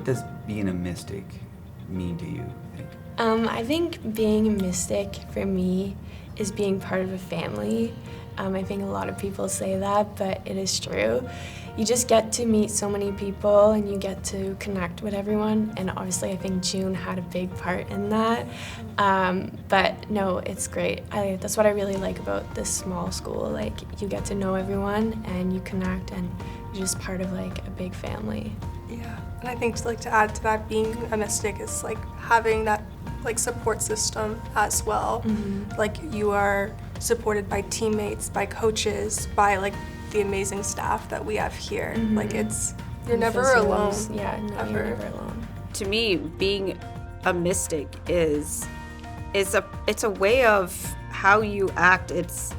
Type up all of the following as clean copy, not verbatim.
What does being a Mystic mean to you, I think? I think being a Mystic for me is being part of a family. I think a lot of people say that, but it is true. You just get to meet so many people and you get to connect with everyone, and obviously I think June had a big part in that. But no, it's great. That's what I really like about this small school. Like, you get to know everyone and you connect, and you're just part of like a big family. Yeah, and I think to add to that, being a Mystic is like having that like support system as well. Mm-hmm. Like, you are supported by teammates, by coaches, by like the amazing staff that we have here. Mm-hmm. Like, you're never alone. Yeah, no, ever. you're never alone. To me, being a Mystic is a way of how you act. It's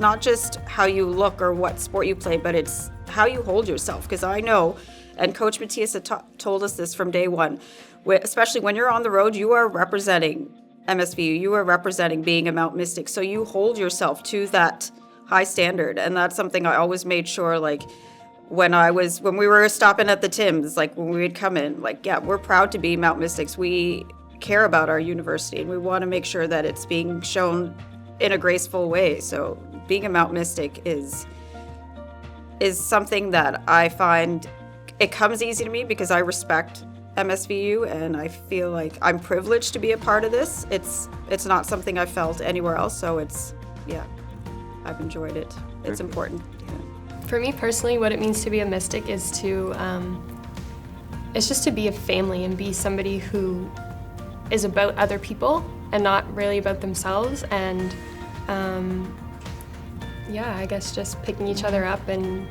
not just how you look or what sport you play, but it's how you hold yourself. Because I know, and Coach Matthias had told us this from day one, especially when you're on the road, you are representing MSVU, you are representing being a Mount Mystic. So you hold yourself to that high standard, and that's something I always made sure, like, when we were stopping at the Tims, like when we would come in, like, yeah, we're proud to be Mount Mystics. We care about our university and we want to make sure that it's being shown in a graceful way. So being a Mount Mystic is something that I find it comes easy to me because I respect MSVU and I feel like I'm privileged to be a part of this. It's not something I've felt anywhere else, so I've enjoyed it. It's important. For me personally, what it means to be a Mystic is it's just to be a family and be somebody who is about other people and not really about themselves. And I guess just picking each other up and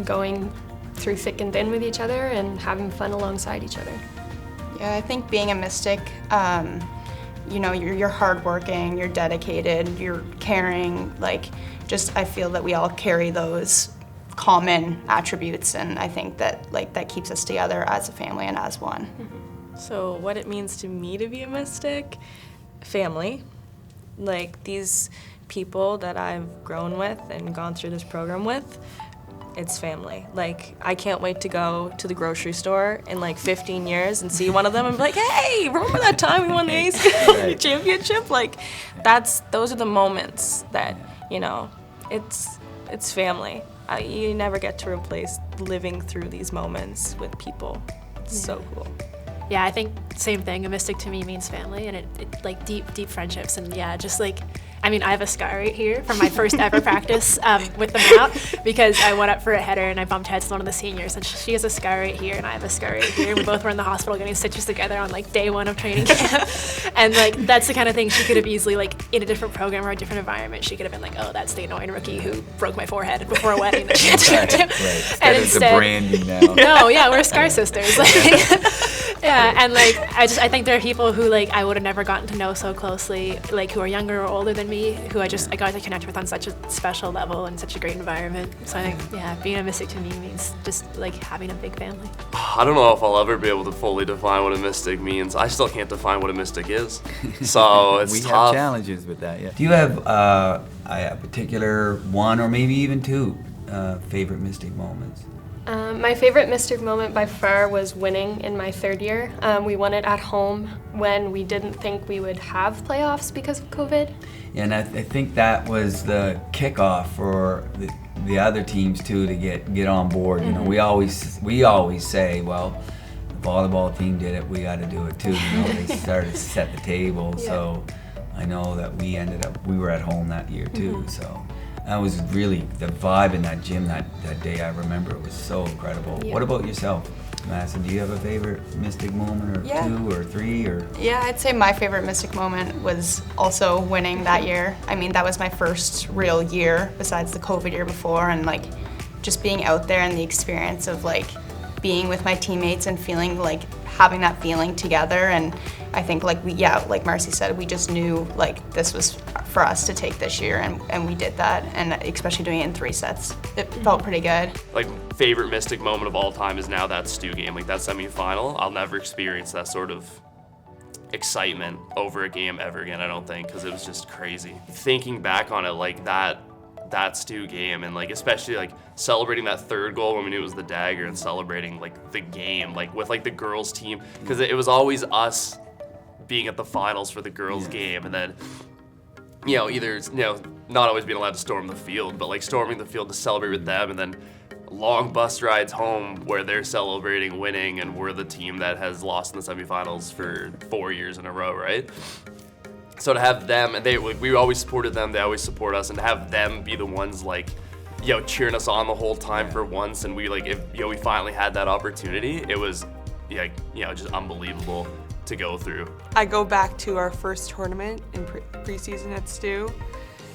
going through thick and thin with each other and having fun alongside each other. Yeah, I think being a Mystic, you're hardworking, you're dedicated, you're caring. Like, just I feel that we all carry those common attributes, and I think that that keeps us together as a family and as one. Mm-hmm. So what it means to me to be a Mystic, family. Like, these people that I've grown with and gone through this program with, it's family. Like, I can't wait to go to the grocery store in like 15 years and see one of them and be like, hey, remember that time we won the ACL championship? Like, those are the moments that, it's family. You never get to replace living through these moments with people. It's so cool. Yeah, I think same thing. A Mystic to me means family, and it like deep friendships, and just like, I mean, I have a scar right here from my first ever practice with the Mount, because I went up for a header and I bumped heads with one of the seniors, and she has a scar right here and I have a scar right here. We both were in the hospital getting stitches together on like day one of training camp, and like that's the kind of thing she could have easily, like, in a different program or a different environment, she could have been like, oh, that's the annoying rookie who broke my forehead before a wedding that she had to go to. Right. And instead, the branding now. No, yeah, we're scar sisters. Yeah, and like I think there are people who like I would have never gotten to know so closely, like who are younger or older than me, who I got to connect with on such a special level and such a great environment. So I think, being a Mystic to me means just like having a big family. I don't know if I'll ever be able to fully define what a Mystic means. I still can't define what a Mystic is. So it's we tough. have challenges with that, yeah. Do you have a particular one or maybe even two favorite Mystic moments? My favorite Mystic moment by far was winning in my third year. We won it at home when we didn't think we would have playoffs because of COVID. And I think that was the kickoff for the other teams too to get on board. Mm-hmm. You know, we always say, well, the volleyball team did it, we got to do it too. You know, they started to set the table. Yeah. So I know that we were at home that year too. Mm-hmm. So that was really the vibe in that gym that day. I remember it was so incredible. Yeah. What about yourself, Madison? Do you have a favorite Mystic moment, or two or three, or? Yeah, I'd say my favorite Mystic moment was also winning that year. I mean, that was my first real year besides the COVID year before, and like just being out there and the experience of like being with my teammates and feeling like having that feeling together. And I think like like Marcy said, we just knew like this was for us to take this year, and we did that, and especially doing it in 3 sets. It felt pretty good. Like, favorite Mystic moment of all time is now that Stu game, like that semifinal. I'll never experience that sort of excitement over a game ever again, I don't think, because it was just crazy. Thinking back on it, like that, that Stu game, and like especially like celebrating that third goal when we knew it was the dagger, and celebrating like the game like with like the girls team, because it was always us being at the finals for the girls game, and then either not always being allowed to storm the field, but like storming the field to celebrate with them, and then long bus rides home where they're celebrating winning and we're the team that has lost in the semifinals for 4 years in a row, right? So to have them, and we always supported them, they always support us, and to have them be the ones like, cheering us on the whole time for once, and we like, we finally had that opportunity, it was, just unbelievable to go through. I go back to our first tournament in preseason at Stu,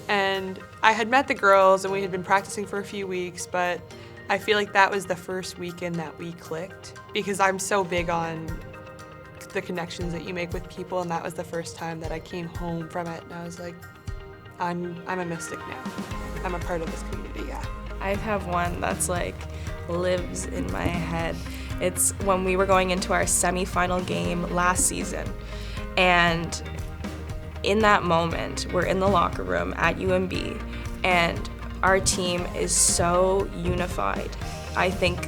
and I had met the girls and we had been practicing for a few weeks, but I feel like that was the first weekend that we clicked, because I'm so big on the connections that you make with people, and that was the first time that I came home from it and I was like, I'm a Mystic now. I'm a part of this community, yeah. I have one that's like lives in my head. It's when we were going into our semifinal game last season, and in that moment, we're in the locker room at UMB, and our team is so unified. I think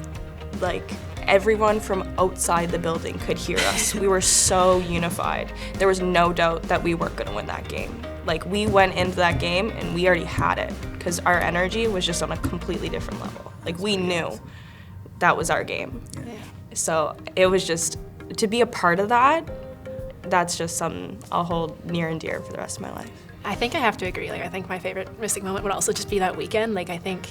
like everyone from outside the building could hear us. We were so unified. There was no doubt that we weren't gonna win that game. Like we went into that game and we already had it, because our energy was just on a completely different level. Like we knew that was our game. Yeah. So it was just, to be a part of that, that's just something I'll hold near and dear for the rest of my life. I think I have to agree. Like, I think my favorite Mystic moment would also just be that weekend. Like, I think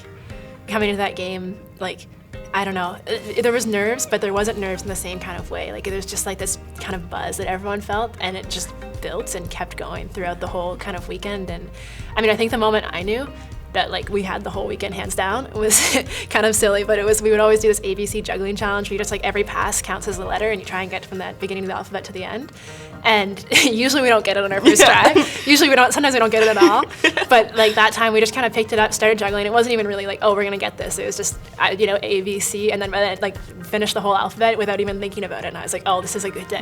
coming into that game, like, I don't know, there was nerves, but there wasn't nerves in the same kind of way. Like, there was just like this kind of buzz that everyone felt, and it just built and kept going throughout the whole kind of weekend. And I mean, I think the moment I knew that like we had the whole weekend hands down was kind of silly, but we would always do this ABC juggling challenge where you just like every pass counts as a letter and you try and get from that beginning of the alphabet to the end. And usually we don't get it on our first try. Sometimes we don't get it at all. But like that time we just kind of picked it up, started juggling. It wasn't even really like, oh, we're gonna get this. It was just, A, B, C, and then like finished the whole alphabet without even thinking about it. And I was like, oh, this is a good day.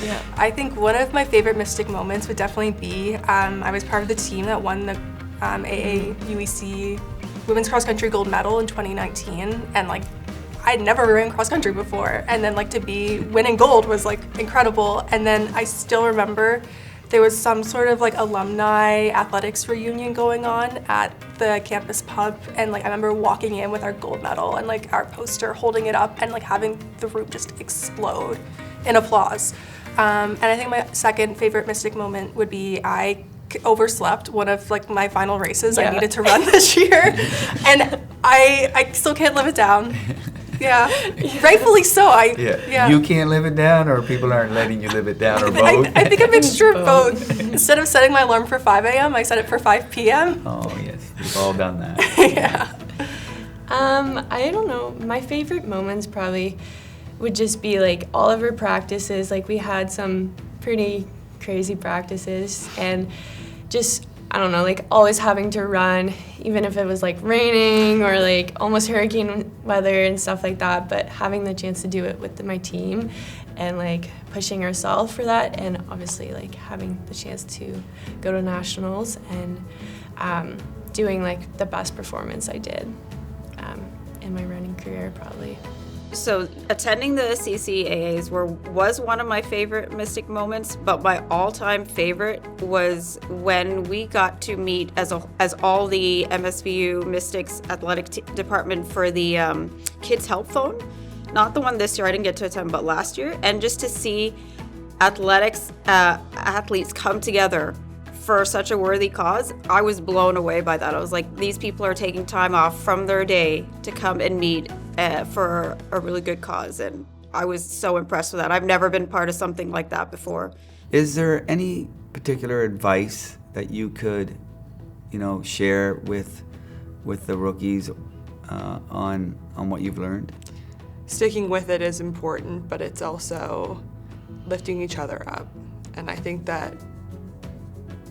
Yeah. I think one of my favorite Mystic moments would definitely be, I was part of the team that won the AAUEC Women's Cross Country Gold Medal in 2019, and like I'd never ran cross country before, and then like to be winning gold was like incredible. And then I still remember there was some sort of like alumni athletics reunion going on at the campus pub, and like I remember walking in with our gold medal and like our poster, holding it up, and like having the room just explode in applause. And I think my second favorite Mystic moment would be I overslept one of like my final races I needed to run this year, and I still can't live it down. Yeah, rightfully so. You can't live it down, or people aren't letting you live it down, or both? I think a mixture of both. Instead of setting my alarm for 5 a.m., I set it for 5 p.m. Oh yes, we've all done that. Yeah. I don't know. My favorite moments probably would just be like all of our practices. Like we had some pretty crazy practices, and just, I don't know, like always having to run, even if it was like raining or like almost hurricane weather and stuff like that, but having the chance to do it with my team and like pushing ourselves for that, and obviously like having the chance to go to nationals and doing like the best performance I did in my running career probably. So attending the CCAAs was one of my favorite Mystic moments, but my all-time favorite was when we got to meet as all the MSVU Mystics athletic department for the Kids Help Phone. Not the one this year, I didn't get to attend, but last year, and just to see athletes come together for such a worthy cause, I was blown away by that. I was like, these people are taking time off from their day to come and meet for a really good cause, and I was so impressed with that. I've never been part of something like that before. Is there any particular advice that you could, share with the rookies on what you've learned? Sticking with it is important, but it's also lifting each other up, and I think that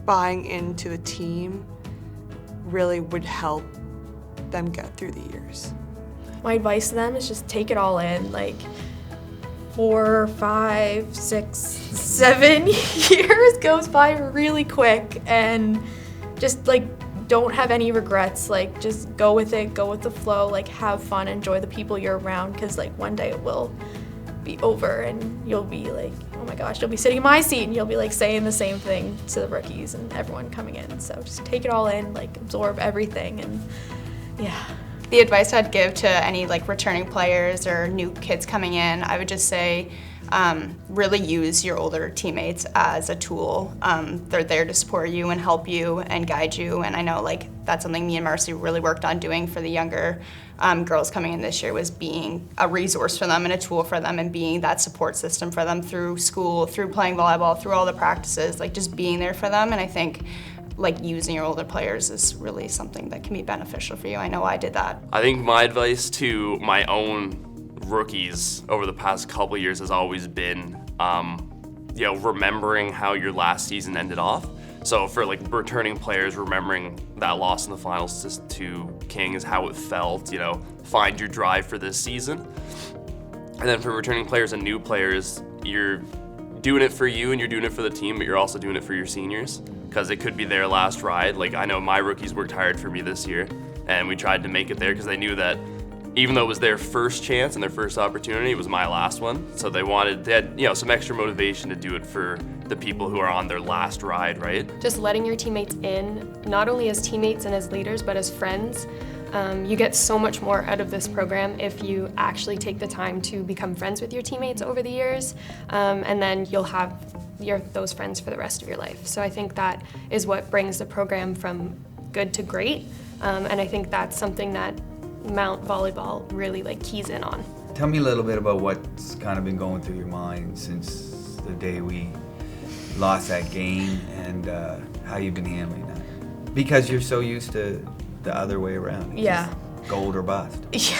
buying into the team really would help them get through the years. My advice to them is just take it all in. Like 4, 5, 6, 7 years goes by really quick, and just like don't have any regrets. Like, just go with it, go with the flow, like, have fun, enjoy the people you're around, because, like, one day it will be over and you'll be like, oh my gosh, you'll be sitting in my seat and you'll be like saying the same thing to the rookies and everyone coming in. So just take it all in, like, absorb everything, and yeah. The advice I'd give to any like returning players or new kids coming in, I would just say really use your older teammates as a tool. They're there to support you and help you and guide you, and I know like that's something me and Marcy really worked on doing for the younger girls coming in this year, was being a resource for them and a tool for them and being that support system for them through school, through playing volleyball, through all the practices, like just being there for them. And I think like using your older players is really something that can be beneficial for you. I know I did that. I think my advice to my own rookies over the past couple years has always been, remembering how your last season ended off. So for like returning players, remembering that loss in the finals to Kings, how it felt, find your drive for this season. And then for returning players and new players, you're doing it for you and you're doing it for the team, but you're also doing it for your seniors, because it could be their last ride. Like, I know my rookies worked hard for me this year, and we tried to make it there because they knew that even though it was their first chance and their first opportunity, it was my last one. So they had some extra motivation to do it for the people who are on their last ride, right? Just letting your teammates in, not only as teammates and as leaders, but as friends. You get so much more out of this program if you actually take the time to become friends with your teammates over the years, and then you'll have those friends for the rest of your life. So I think that is what brings the program from good to great, and I think that's something that Mount Volleyball really keys in on. Tell me a little bit about what's kind of been going through your mind since the day we lost that game, and how you've been handling that. Because you're so used to the other way around. It's Yeah. just gold or bust. Yeah.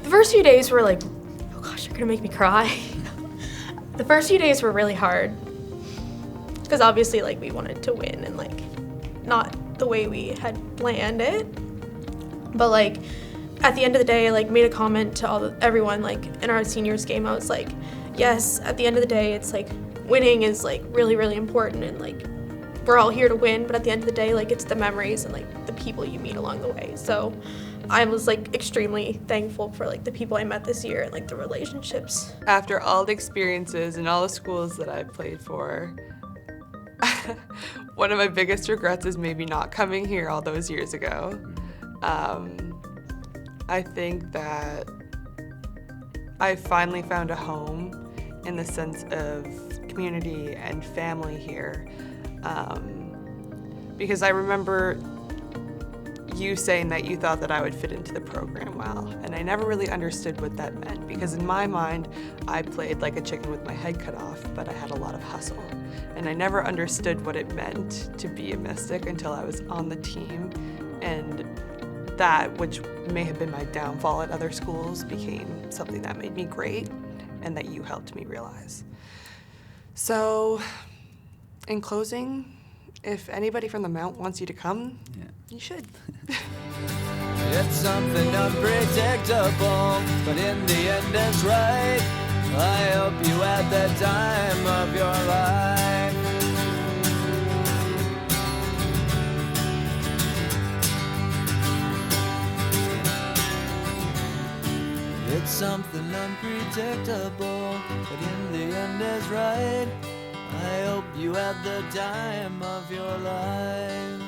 The first few days were like, oh gosh, you're gonna make me cry. The first few days were really hard. Because obviously we wanted to win and not the way we had planned it. But at the end of the day, I made a comment to everyone in our seniors game. I was like, yes, at the end of the day, it's winning is really, really important, and we're all here to win, but at the end of the day, it's the memories and the people you meet along the way. So I was extremely thankful for the people I met this year and the relationships. After all the experiences and all the schools that I've played for, one of my biggest regrets is maybe not coming here all those years ago. I think that I finally found a home in the sense of community and family here. Because I remember you saying that you thought that I would fit into the program well, and I never really understood what that meant, because in my mind, I played like a chicken with my head cut off, but I had a lot of hustle. And I never understood what it meant to be a Mystic until I was on the team, and that, which may have been my downfall at other schools, became something that made me great and that you helped me realize. So, in closing, if anybody from the Mount wants you to come, you should. It's something unpredictable, but in the end it's right. I hope you had the time of your life. It's something unpredictable, but in the end it's right. I hope you had the time of your life.